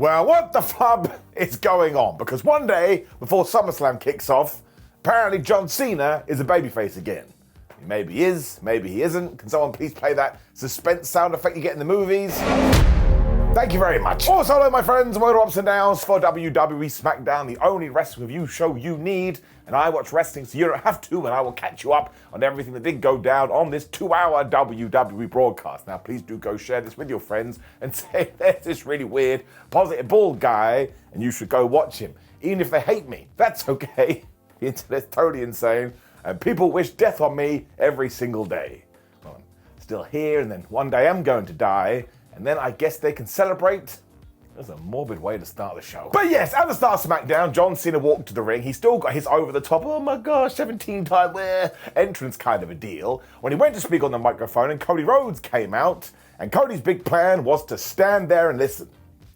Well, what the flub is going on? Because one day, before SummerSlam kicks off, apparently John Cena is a babyface again. Maybe he is, maybe he isn't. Can someone please play that suspense sound effect you get in the movies? Thank you very much. Also, hello my friends, motor ups and downs for WWE SmackDown, the only wrestling review show you need. And I watch wrestling so you don't have to, and I will catch you up on everything that did go down on this 2-hour WWE broadcast. Now, please do go share this with your friends and say there's this really weird, positive bald guy, and you should go watch him. Even if they hate me, that's okay. The internet's totally insane, and people wish death on me every single day. Well, I'm still here, and then one day I'm going to die, and then I guess they can celebrate. That's a morbid way to start the show. But yes, at the start of SmackDown, John Cena walked to the ring. He still got his over-the-top, oh my gosh, 17-time entrance kind of a deal. When he went to speak on the microphone and Cody Rhodes came out, and Cody's big plan was to stand there and listen.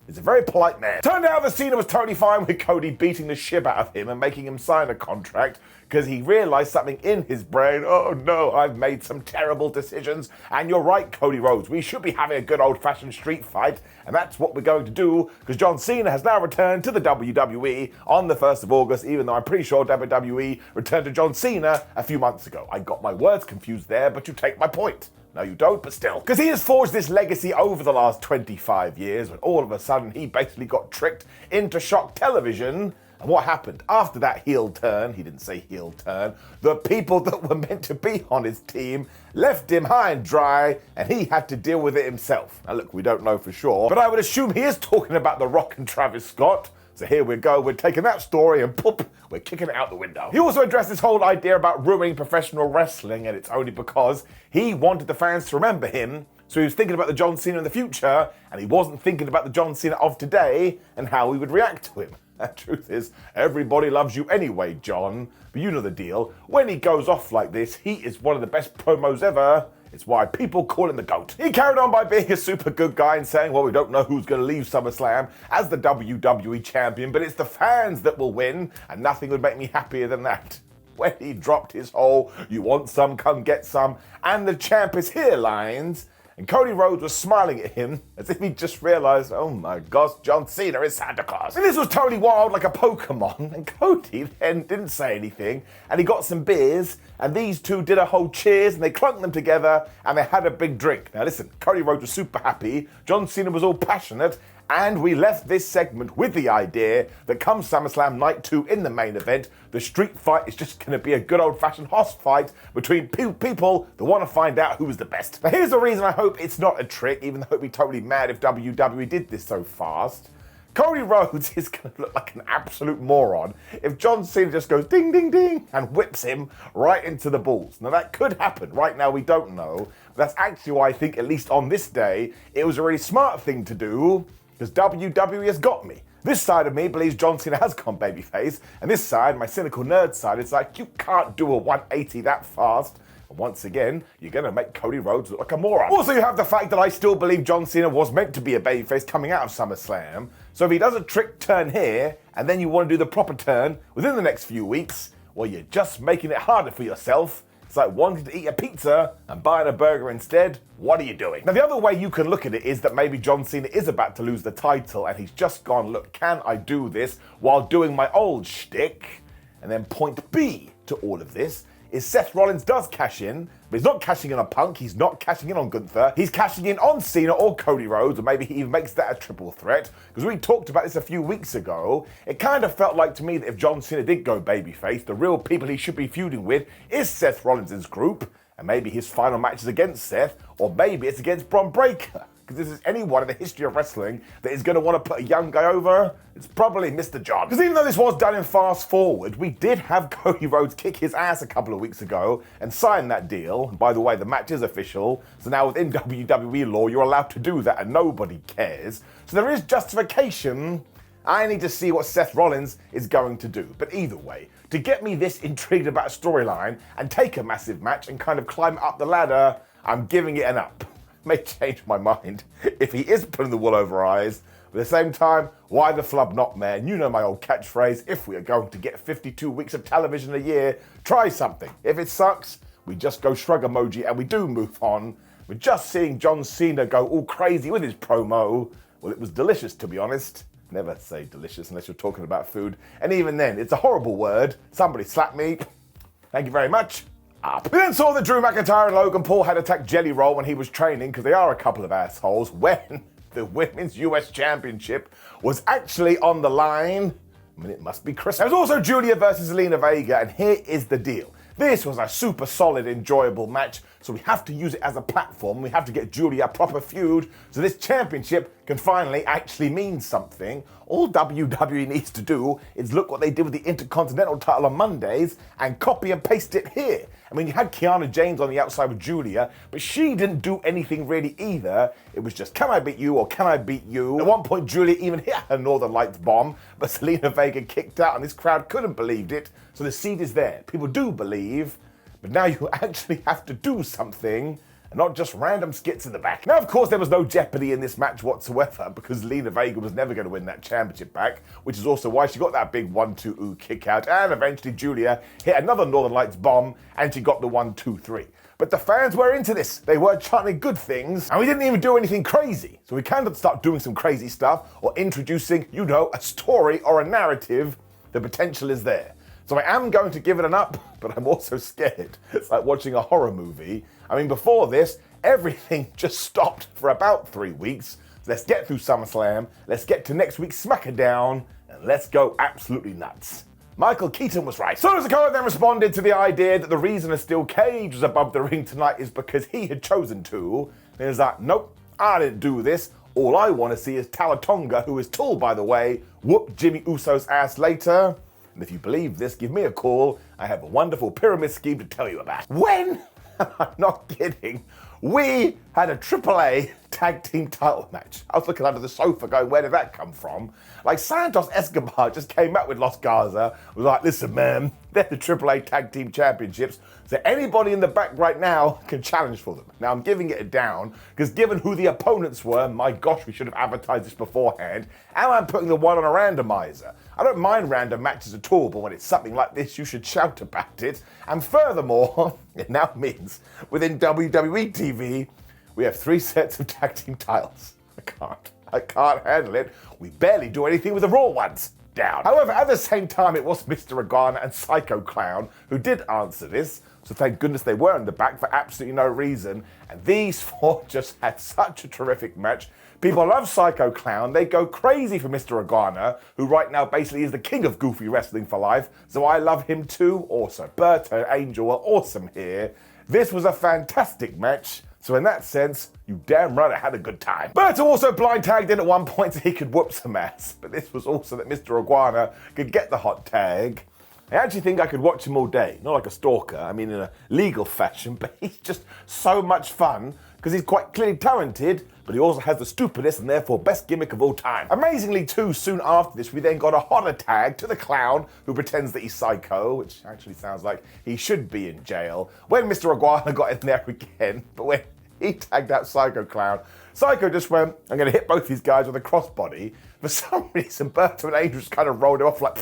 He's a very polite man. Turned out that Cena was totally fine with Cody beating the shit out of him and making him sign a contract because he realized something in his brain. Oh no, I've made some terrible decisions. And you're right, Cody Rhodes. We should be having a good old-fashioned street fight. And that's what we're going to do because John Cena has now returned to the WWE on the 1st of August, even though I'm pretty sure WWE returned to John Cena a few months ago. I got my words confused there, but you take my point. No, you don't, but still. Because he has forged this legacy over the last 25 years when all of a sudden he basically got tricked into shock television. And what happened? After that heel turn, he didn't say heel turn, the people that were meant to be on his team left him high and dry and he had to deal with it himself. Now look, we don't know for sure, but I would assume he is talking about The Rock and Travis Scott. So here we go, we're taking that story and poop, we're kicking it out the window. He also addressed this whole idea about ruining professional wrestling, and it's only because he wanted the fans to remember him. So he was thinking about the John Cena in the future, and he wasn't thinking about the John Cena of today and how we would react to him. The truth is, everybody loves you anyway, John. But you know the deal. When he goes off like this, he is one of the best promos ever. It's why people call him the GOAT. He carried on by being a super good guy and saying, well, we don't know who's going to leave SummerSlam as the WWE champion, but it's the fans that will win, and nothing would make me happier than that. When he dropped his whole, you want some, come get some, and the champ is here lines, and Cody Rhodes was smiling at him as if he just realized, oh my gosh, John Cena is Santa Claus. And this was totally wild like a Pokemon, and Cody then didn't say anything, and he got some beers, and these two did a whole cheers, and they clunked them together, and they had a big drink. Now listen, Cody Rhodes was super happy, John Cena was all passionate, and we left this segment with the idea that come SummerSlam Night 2 in the main event, the street fight is just going to be a good old-fashioned hoss fight between people that want to find out who is the best. Now here's the reason I hope it's not a trick, even though I'd be totally mad if WWE did this so fast. Cody Rhodes is going to look like an absolute moron if John Cena just goes ding, ding, ding and whips him right into the balls. Now that could happen. Right now we don't know. But that's actually why I think, at least on this day, it was a really smart thing to do because WWE has got me. This side of me believes John Cena has gone babyface, and this side, my cynical nerd side, it's like, you can't do a 180 that fast. And once again, you're going to make Cody Rhodes look like a moron. Also, you have the fact that I still believe John Cena was meant to be a babyface coming out of SummerSlam. So if he does a trick turn here, and then you want to do the proper turn within the next few weeks, well, you're just making it harder for yourself. It's like wanting to eat a pizza and buying a burger instead. What are you doing? Now, the other way you can look at it is that maybe John Cena is about to lose the title and he's just gone, look, can I do this while doing my old shtick? And then point B to all of this is Seth Rollins does cash in, but he's not cashing in on Punk, he's not cashing in on Gunther, he's cashing in on Cena or Cody Rhodes, or maybe he even makes that a triple threat, because we talked about this a few weeks ago. It kind of felt like to me that if John Cena did go babyface, the real people he should be feuding with is Seth Rollins' group, and maybe his final match is against Seth, or maybe it's against Bron Breakker. Because if there's anyone in the history of wrestling that is going to want to put a young guy over, it's probably Mr. John. Because even though this was done in fast forward, we did have Cody Rhodes kick his ass a couple of weeks ago and sign that deal. And by the way, the match is official, so now within WWE law, you're allowed to do that and nobody cares. So there is justification. I need to see what Seth Rollins is going to do. But either way, to get me this intrigued about a storyline and take a massive match and kind of climb up the ladder, I'm giving it an up. May change my mind if he is putting the wool over our eyes. But at the same time, why the flub not, man? You know my old catchphrase, if we are going to get 52 weeks of television a year, try something. If it sucks, we just go shrug emoji and we do move on. We're just seeing John Cena go all crazy with his promo. Well, it was delicious, to be honest. Never say delicious unless you're talking about food. And even then, it's a horrible word. Somebody slap me. Thank you very much. Up. We then saw that Drew McIntyre and Logan Paul had attacked Jelly Roll when he was training, because they are a couple of assholes, when the Women's US Championship was actually on the line. I mean, it must be Christmas. There was also Giulia versus Zelina Vega, and here is the deal. This was a super solid, enjoyable match, so we have to use it as a platform. We have to get Giulia a proper feud, so this championship can finally actually mean something. All WWE needs to do is look what they did with the Intercontinental title on Mondays and copy and paste it here. I mean, you had Kiana James on the outside with Giulia, but she didn't do anything really either. It was just, can I beat you or can I beat you? At one point, Giulia even hit her Northern Lights bomb, but Zelina Vega kicked out and this crowd couldn't believe it. So the seed is there. People do believe, but now you actually have to do something and not just random skits in the back. Now, of course, there was no jeopardy in this match whatsoever because Zelina Vega was never going to win that championship back, which is also why she got that big 1-2 kick out, and eventually Giulia hit another Northern Lights bomb and she got the 1-2-3. But the fans were into this. They were chanting good things, and we didn't even do anything crazy. So we can't start doing some crazy stuff or introducing, you know, a story or a narrative. The potential is there. So I am going to give it an up, but I'm also scared. It's like watching a horror movie. I mean, before this, everything just stopped for about 3 weeks. So let's get through SummerSlam, let's get to next week's SmackDown, and let's go absolutely nuts. Michael Keaton was right. So Dakota then responded to the idea that the reason a steel cage was above the ring tonight is because he had chosen to. And he was like, nope, I didn't do this. All I want to see is Tonga, who is tall, by the way, whoop Jimmy Uso's ass later. And if you believe this, give me a call. I have a wonderful pyramid scheme to tell you about. When? I'm not kidding. We had a AAA tag team title match. I was looking under the sofa going, where did that come from? Like Santos Escobar just came out with Los Garza, was like, listen man, they're the AAA tag team championships, so anybody in the back right now can challenge for them. Now I'm giving it a down, because given who the opponents were, my gosh, we should have advertised this beforehand, and I'm putting the one on a randomizer. I don't mind random matches at all, but when it's something like this, you should shout about it. And furthermore, it now means within WWE TV, we have 3 sets of tag team titles. I can't handle it. We barely do anything with the Raw ones. Down. However, at the same time, it was Mr. Iguana and Psycho Clown who did answer this, so thank goodness they were in the back for absolutely no reason. And these 4 just had such a terrific match. People love Psycho Clown. They go crazy for Mr. Iguana, who right now basically is the king of goofy wrestling for life. So I love him too. Also, Berto and Angel were awesome here. This was a fantastic match. So in that sense, you damn right I had a good time. Berto also blind tagged in at one point so he could whoop some ass. But this was also that Mr. Iguana could get the hot tag. I actually think I could watch him all day. Not like a stalker, I mean in a legal fashion, but he's just so much fun because he's quite clearly talented, but he also has the stupidest and therefore best gimmick of all time. Amazingly too, soon after this, we then got a hotter tag to the clown who pretends that he's psycho, which actually sounds like he should be in jail, when Mr. Iguana got in there again, but when he tagged out Psycho Clown, Psycho just went, I'm going to hit both these guys with a crossbody. For some reason, Berto and Angel just kind of rolled it off like,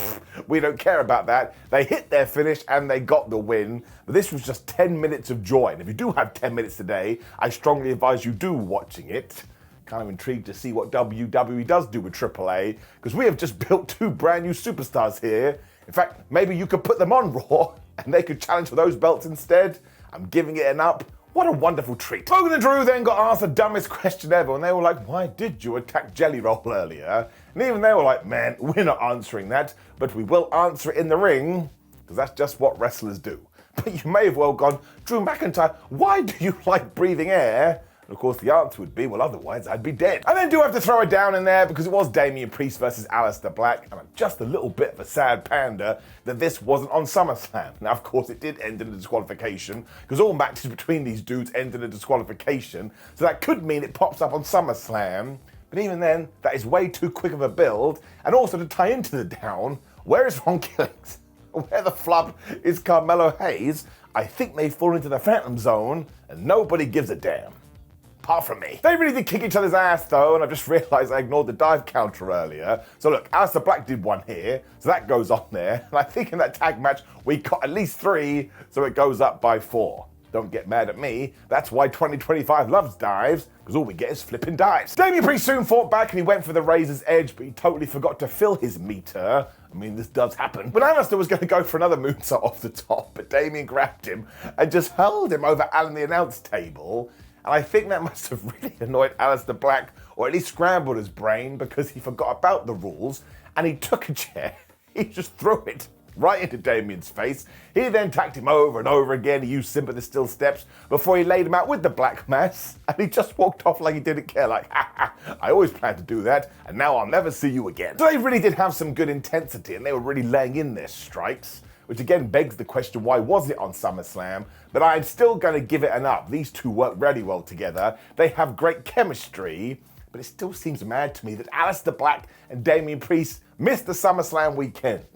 we don't care about that. They hit their finish and they got the win. But this was just 10 minutes of joy. And if you do have 10 minutes today, I strongly advise you do watching it. Kind of intrigued to see what WWE does do with AAA, because we have just built 2 brand new superstars here. In fact, maybe you could put them on Raw and they could challenge for those belts instead. I'm giving it an up. What a wonderful treat. Logan and Drew then got asked the dumbest question ever, and they were like, why did you attack Jelly Roll earlier? And even they were like, man, we're not answering that, but we will answer it in the ring, because that's just what wrestlers do. But you may have well gone, Drew McIntyre, why do you like breathing air? And of course the answer would be, well, otherwise I'd be dead. I then do have to throw it down in there because it was Damian Priest versus Aleister Black, and I'm just a little bit of a sad panda that this wasn't on SummerSlam. Now, of course, it did end in a disqualification because all matches between these dudes end in a disqualification, so that could mean it pops up on SummerSlam. But even then, that is way too quick of a build. And also to tie into the down, where is Ron Killings? Where the flub is Carmelo Hayes? I think they fall into the Phantom Zone, and nobody gives a damn. Apart from me. They really did kick each other's ass though, and I just realised I ignored the dive counter earlier. So look, Aleister Black did one here, so that goes on there. And I think in that tag match, we got at least 3, so it goes up by 4. Don't get mad at me. That's why 2025 loves dives, because all we get is flipping dives. Damian pretty soon fought back and he went for the razor's edge, but he totally forgot to fill his meter. I mean, this does happen. But Aleister was going to go for another moonsault off the top, but Damian grabbed him and just hurled him over Alan the announce table. And I think that must have really annoyed Aleister Black, or at least scrambled his brain, because he forgot about the rules and he took a chair. He just threw it right into Damian's face. He then tacked him over and over again. He used Simba the Still Steps before he laid him out with the Black Mass, and he just walked off like he didn't care, like, ha ha, I always planned to do that, and now I'll never see you again. So they really did have some good intensity, and they were really laying in their strikes, which again begs the question, why was it on SummerSlam? But I'm still going to give it an up. These two work really well together. They have great chemistry, but it still seems mad to me that Aleister Black and Damian Priest missed the SummerSlam weekend.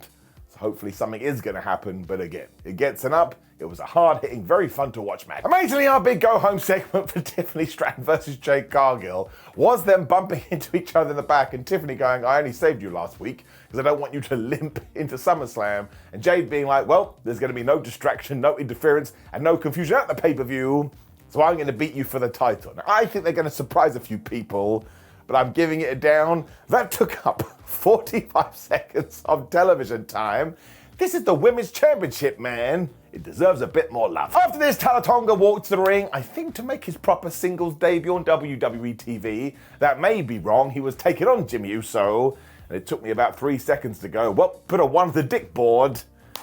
Hopefully something is going to happen, but again, it gets an up. It was a hard-hitting, very fun to watch match. Amazingly, our big go-home segment for Tiffany Stratton versus Jade Cargill was them bumping into each other in the back and Tiffany going, I only saved you last week because I don't want you to limp into SummerSlam. And Jade being like, well, there's going to be no distraction, no interference, and no confusion at the pay-per-view, so I'm going to beat you for the title. Now, I think they're going to surprise a few people, but I'm giving it a down. That took up 45 seconds of television time. This is the Women's Championship, man. It deserves a bit more love. After this, Tonga walked to the ring, I think to make his proper singles debut on WWE TV. That may be wrong. He was taking on Jimmy Uso, and it took me about 3 seconds to go, well, put a 1 to the dick board.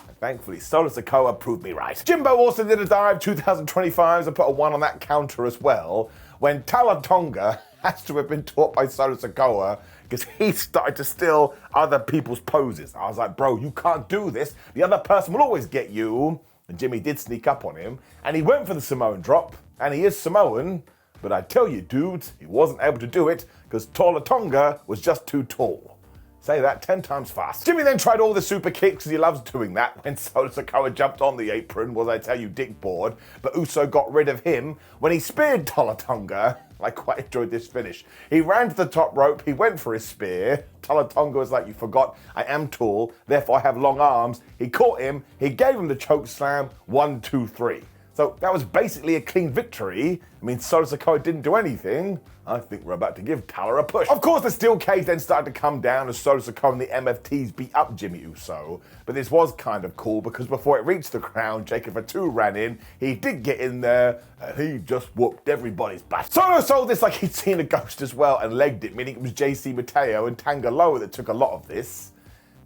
And thankfully, Solo Sikoa proved me right. Jimbo also did a dive 2025s and put a 1 on that counter as well, when Tonga has to have been taught by Solo Sikoa, because he started to steal other people's poses. I was like, bro, you can't do this. The other person will always get you. And Jimmy did sneak up on him, and he went for the Samoan drop, and he is Samoan, but I tell you, dudes, he wasn't able to do it because Tonga was just too tall. Say that 10 times fast. Jimmy then tried all the super kicks because he loves doing that when Solo Sikoa jumped on the apron, was I tell you, dick board, but Uso got rid of him when he speared Tonga. I quite enjoyed this finish. He ran to the top rope, he went for his spear. Tonga was like, you forgot, I am tall, therefore I have long arms. He caught him, he gave him the choke slam, 1, 2, 3. So that was basically a clean victory. I mean, Solo Sikoa didn't do anything. I think we're about to give Talla a push. Of course, the steel cage then started to come down as Solo Sikoa and the MFTs beat up Jimmy Uso. But this was kind of cool because before it reached the ground, Jacob Fatu ran in. He did get in there and he just whooped everybody's butt. Solo sold this like he'd seen a ghost as well and legged it, meaning it was JC Mateo and Tangaloa that took a lot of this.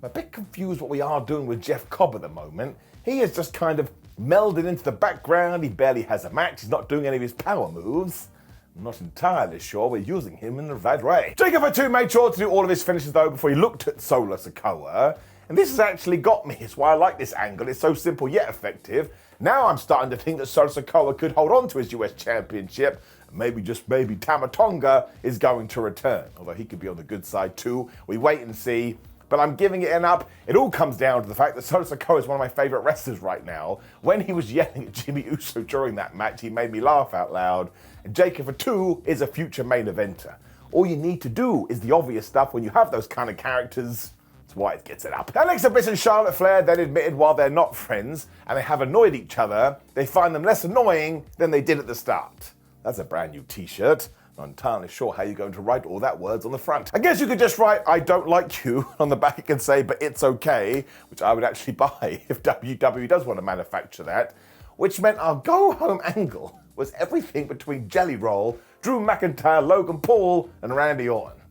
I'm a bit confused what we are doing with Jeff Cobb at the moment. He is just kind of melded into the background. He barely has a match. He's not doing any of his power moves. I'm not entirely sure we're using him in the right way. Jacob Fatu made sure to do all of his finishes though before he looked at Solo Sikoa. And this has actually got me. It's why I like this angle. It's so simple yet effective. Now I'm starting to think that Solo Sikoa could hold on to his US Championship. Maybe, just maybe, Tonga is going to return. Although he could be on the good side too. We wait and see. But I'm giving it an up. It all comes down to the fact that Solo Sikoa is one of my favorite wrestlers right now. When he was yelling at Jimmy Uso during that match, he made me laugh out loud. And Jacob Fatu is a future main eventer. All you need to do is the obvious stuff when you have those kind of characters. That's why it gets it up. Alexa Bliss and Charlotte Flair then admitted while they're not friends and they have annoyed each other, they find them less annoying than they did at the start. That's a brand new t-shirt. Not entirely sure how you're going to write all that words on the front. I guess you could just write, I don't like you, on the back. You can say, but it's okay, which I would actually buy if WWE does want to manufacture that, which meant our go-home angle was everything between Jelly Roll, Drew McIntyre, Logan Paul, and Randy Orton.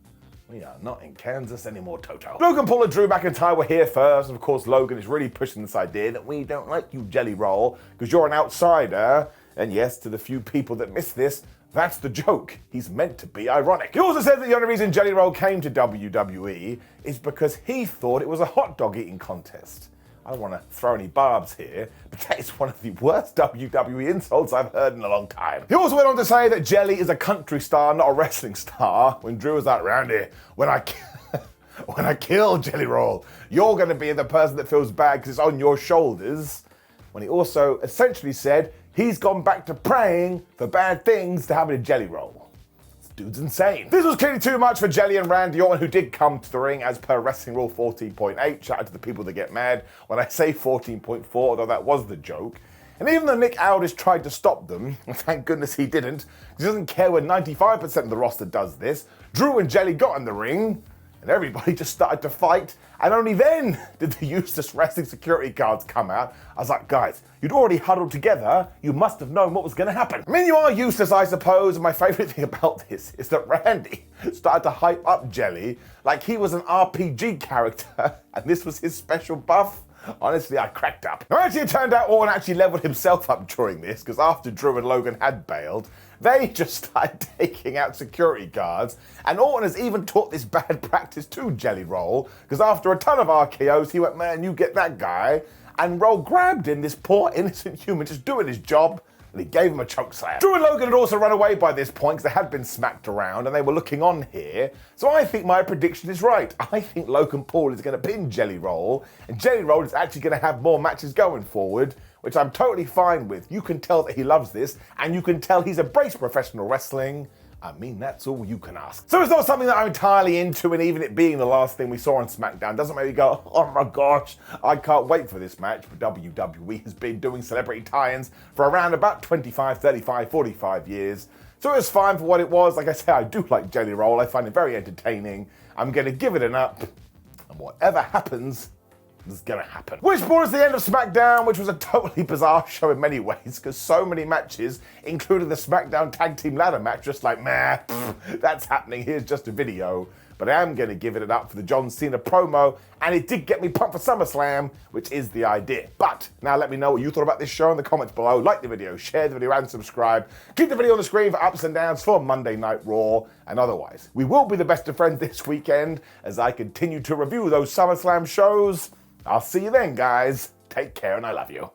We are not in Kansas anymore, Toto. Logan Paul and Drew McIntyre were here first, and of course Logan is really pushing this idea that we don't like you, Jelly Roll, because you're an outsider. And yes, to the few people that miss this, that's the joke. He's meant to be ironic. He also said that the only reason Jelly Roll came to WWE is because he thought it was a hot dog eating contest. I don't want to throw any barbs here, but that is one of the worst WWE insults I've heard in a long time. He also went on to say that Jelly is a country star, not a wrestling star, when Drew was like, Randy, when I kill Jelly Roll, you're going to be the person that feels bad because it's on your shoulders. When he also essentially said, he's gone back to praying for bad things to happen to Jelly Roll. This dude's insane. This was clearly too much for Jelly and Randy Orton, who did come to the ring as per Wrestling Rule 14.8. Shout out to the people that get mad when I say 14.4, although that was the joke. And even though Nick Aldis tried to stop them, thank goodness he didn't, he doesn't care when 95% of the roster does this, Drew and Jelly got in the ring, and everybody just started to fight, and only then did the useless wrestling security guards come out. I was like, guys, you'd already huddled together, you must have known what was going to happen. I mean, you are useless, I suppose, and my favourite thing about this is that Randy started to hype up Jelly like he was an RPG character, and this was his special buff. Honestly, I cracked up. Now, actually, it turned out Orton actually leveled himself up during this, because after Drew and Logan had bailed, they just started taking out security guards, and Orton has even taught this bad practice to Jelly Roll, because after a ton of RKOs, he went, man, you get that guy, and Roll grabbed him, this poor innocent human just doing his job, and he gave him a choke slam. Drew and Logan had also run away by this point because they had been smacked around and they were looking on here. So I think my prediction is right. I think Logan Paul is going to pin Jelly Roll, and Jelly Roll is actually going to have more matches going forward, which I'm totally fine with. You can tell that he loves this, and you can tell he's embraced professional wrestling. I mean, that's all you can ask. So it's not something that I'm entirely into, and even it being the last thing we saw on SmackDown doesn't make me go, oh my gosh, I can't wait for this match. But WWE has been doing celebrity tie-ins for around about 25, 35, 45 years. So it was fine for what it was. Like I say, I do like Jelly Roll. I find it very entertaining. I'm going to give it an up, and whatever happens, is gonna happen. Which brought us to the end of SmackDown, which was a totally bizarre show in many ways, because so many matches, including the SmackDown Tag Team Ladder match, just like, meh, that's happening, here's just a video. But I am gonna give it an up for the John Cena promo, and it did get me pumped for SummerSlam, which is the idea. But now let me know what you thought about this show in the comments below. Like the video, share the video, and subscribe. Keep the video on the screen for ups and downs for Monday Night Raw, and otherwise, we will be the best of friends this weekend as I continue to review those SummerSlam shows. I'll see you then, guys. Take care, and I love you.